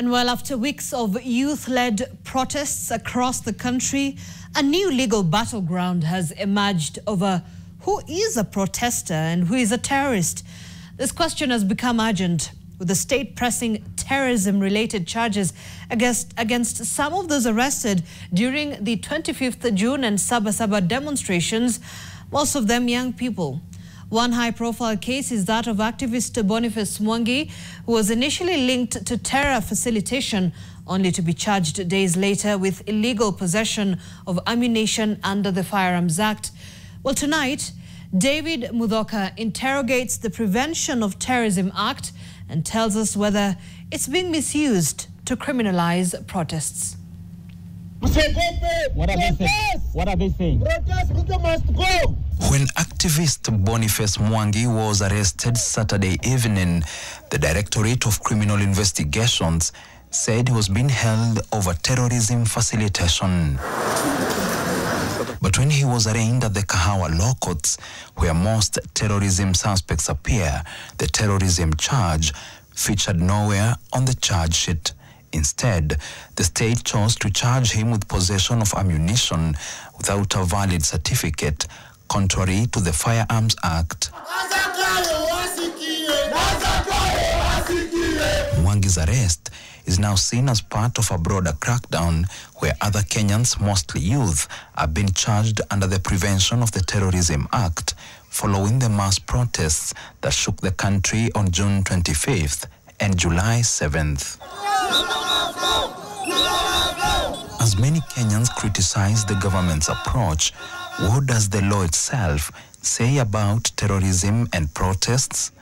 And well, after weeks of youth-led protests across the country, a new legal battleground has emerged over who is a protester and who is a terrorist. This question has become urgent, with the state pressing terrorism-related charges against some of those arrested during the 25th June and Sabasaba demonstrations, most of them young people. One high-profile case is that of activist Boniface Mwangi, who was initially linked to terror facilitation, only to be charged days later with illegal possession of ammunition under the Firearms Act. Well, tonight, David Muthoka interrogates the Prevention of Terrorism Act and tells us whether it's being misused to criminalize protests. What are they saying? What are they saying? Protest, people must go. When activist Boniface Mwangi was arrested Saturday evening, the Directorate of Criminal Investigations said he was being held over terrorism facilitation. But when he was arraigned at the Kahawa Law Courts, where most terrorism suspects appear, the terrorism charge featured nowhere on the charge sheet. Instead, the state chose to charge him with possession of ammunition without a valid certificate, contrary to the Firearms Act. Mwangi's arrest is now seen as part of a broader crackdown where other Kenyans, mostly youth, are being charged under the Prevention of the Terrorism Act following the mass protests that shook the country on June 25th and July 7th. As many Kenyans criticize the government's approach, what does the law itself say about terrorism and protests?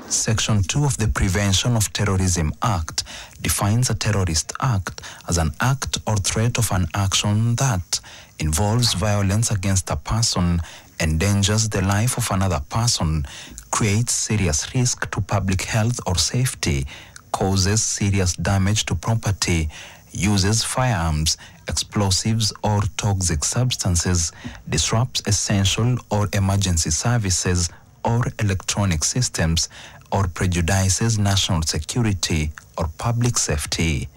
Section 2 of the Prevention of Terrorism Act defines a terrorist act as an act or threat of an action that involves violence against a person, endangers the life of another person, creates serious risk to public health or safety, causes serious damage to property, uses firearms, explosives or toxic substances, disrupts essential or emergency services or electronic systems, or prejudices national security or public safety.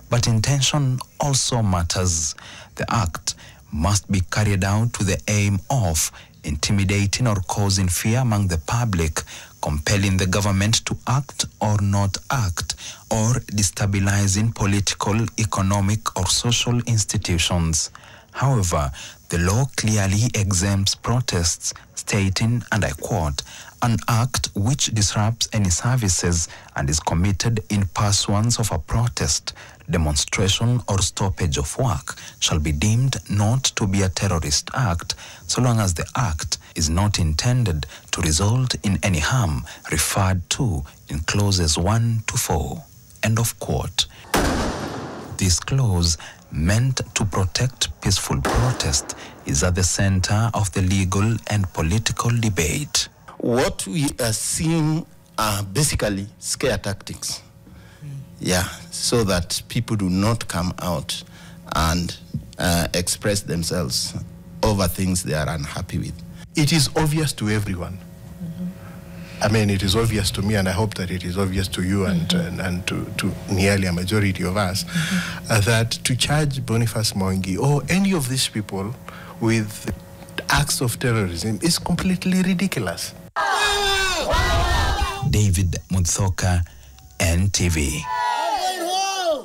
But intention also matters. The act must be carried out with the aim of intimidating or causing fear among the public, compelling the government to act or not act, or destabilizing political, economic, or social institutions. However, the law clearly exempts protests, stating, and I quote, "An act which disrupts any services and is committed in pursuance of a protest, demonstration, or stoppage of work shall be deemed not to be a terrorist act, so long as the act is not intended to result in any harm referred to in clauses 1 to 4. End of quote. This clause, meant to protect peaceful protest, is at the center of the legal and political debate. What we are seeing are basically scare tactics. Yeah, so that people do not come out and express themselves over things they are unhappy with. It is obvious to everyone. I mean, it is obvious to me, and I hope that it is obvious to you and to nearly a majority of us, that to charge Boniface Mwangi or any of these people with acts of terrorism is completely ridiculous. David Muthoka, NTV.